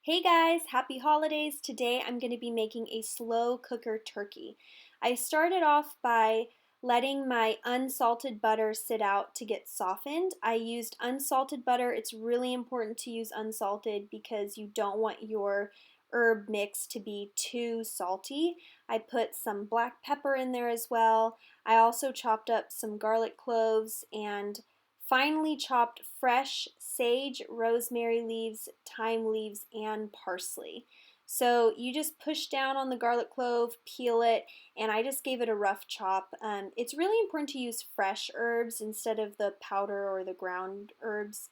Hey guys, happy holidays. Today I'm going to be making a slow cooker turkey. I started off by letting my unsalted butter sit out to get softened. I used unsalted butter. It's really important to use unsalted because you don't want your herb mix to be too salty. I put some black pepper in there as well. I also chopped up some garlic cloves and finely chopped fresh sage, rosemary leaves, thyme leaves, and parsley. So you just push down on the garlic clove, peel it, and I just gave it a rough chop. It's really important to use fresh herbs instead of the powder or the ground herbs.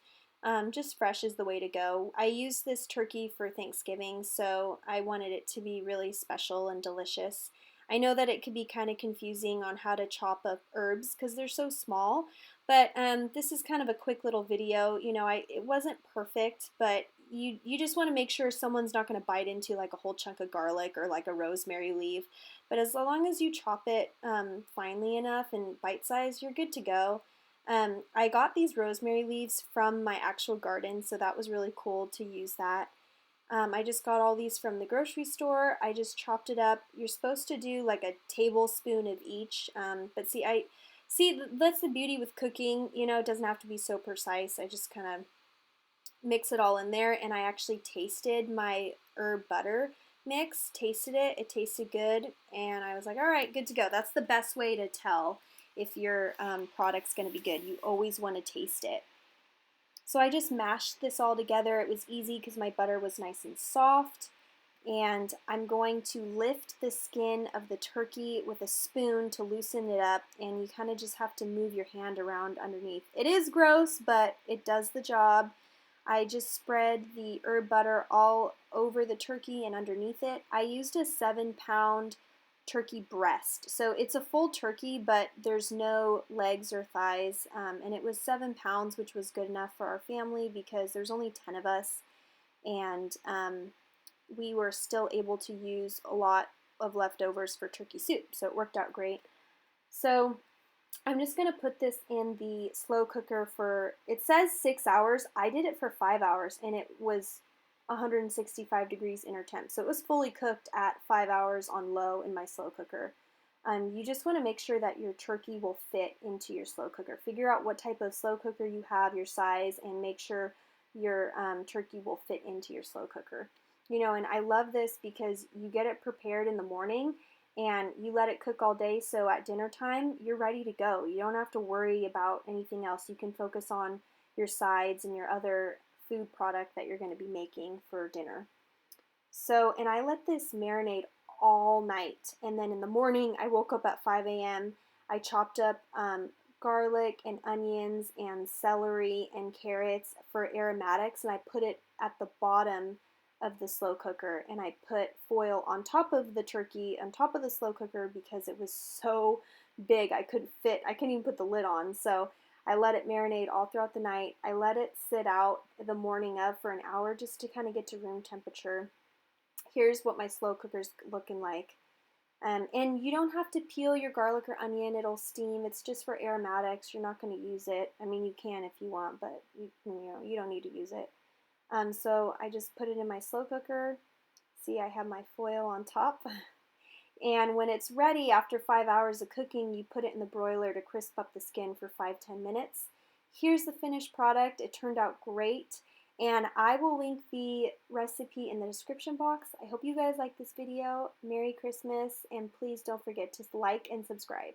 Just fresh is the way to go. I used this turkey for Thanksgiving, so I wanted it to be really special and delicious. I know that it could be kind of confusing on how to chop up herbs because they're so small, but this is kind of a quick little video. It wasn't perfect, but you just want to make sure someone's not going to bite into like a whole chunk of garlic or like a rosemary leaf. But as long as you chop it finely enough and bite size, you're good to go. I got these rosemary leaves from my actual garden, so that was really cool to use that. I just got all these from the grocery store. I just chopped it up. You're supposed to do like a tablespoon of each, but see, that's the beauty with cooking. It doesn't have to be so precise. I just kind of mix it all in there, and I actually tasted my herb butter mix. Tasted it. It tasted good, and I was like, all right, good to go. That's the best way to tell if your product's going to be good. You always want to taste it. So I just mashed this all together. It was easy because my butter was nice and soft. And I'm going to lift the skin of the turkey with a spoon to loosen it up, and you kind of just have to move your hand around underneath. It is gross, but it does the job. I just spread the herb butter all over the turkey and underneath it. I used a 7-pound turkey breast. So it's a full turkey, but there's no legs or thighs. And it was 7 pounds, which was good enough for our family because there's only 10 of us. And we were still able to use a lot of leftovers for turkey soup. So it worked out great. So I'm just going to put this in the slow cooker for, it says 6 hours. I did it for 5 hours and it was 165 degrees inner temp. So it was fully cooked at 5 hours on low in my slow cooker. You just want to make sure that your turkey will fit into your slow cooker. Figure out what type of slow cooker you have, your size, and make sure your turkey will fit into your slow cooker. And I love this because you get it prepared in the morning and you let it cook all day, so at dinner time you're ready to go. You don't have to worry about anything else. You can focus on your sides and your other food product that you're going to be making for dinner. So, and I let this marinate all night, and then in the morning I woke up at 5 a.m. I chopped up garlic and onions and celery and carrots for aromatics, and I put it at the bottom of the slow cooker, and I put foil on top of the turkey on top of the slow cooker because it was so big I couldn't even put the lid on. So I let it marinate all throughout the night. I let it sit out the morning of for an hour just to kind of get to room temperature. Here's what my slow cooker's looking like. And you don't have to peel your garlic or onion. It'll steam. It's just for aromatics. You're not going to use it. I mean, you can if you want, but you don't need to use it. So I just put it in my slow cooker. See, I have my foil on top. And when it's ready, after 5 hours of cooking, you put it in the broiler to crisp up the skin for 5-10 minutes. Here's the finished product. It turned out great. And I will link the recipe in the description box. I hope you guys like this video. Merry Christmas, and please don't forget to like and subscribe.